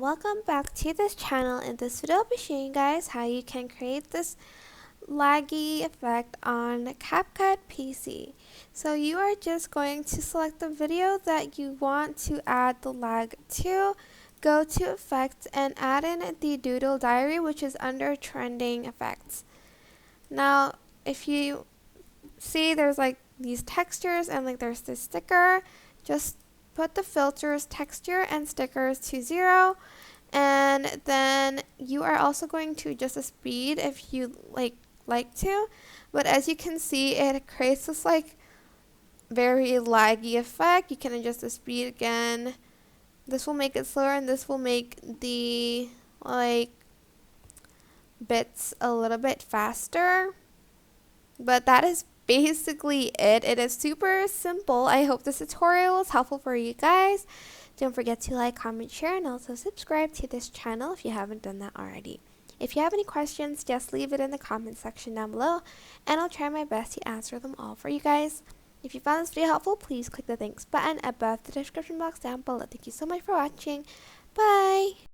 welcome back to this channel. In this video I'll be showing you guys how you can create this laggy effect on Capcut PC. So you are just going to select the video that you want to add the lag to, go to effects and add in the doodle diary, which is under trending effects. Now if you see there's like these textures and like there's this sticker, just put the filters, texture, and stickers to 0, and then you are also going to adjust the speed if you like to. But as you can see, it creates this like very laggy effect. You can adjust the speed again. This will make it slower, and this will make the bits a little bit faster. But that is basically it. It is super simple. I hope this tutorial was helpful for you guys. Don't forget to like, comment, share, and also subscribe to this channel if you haven't done that already. If you have any questions, just leave it in the comment section down below, and I'll try my best to answer them all for you guys. If you found this video helpful, please click the thanks button above the description box down below. Thank you so much for watching. Bye!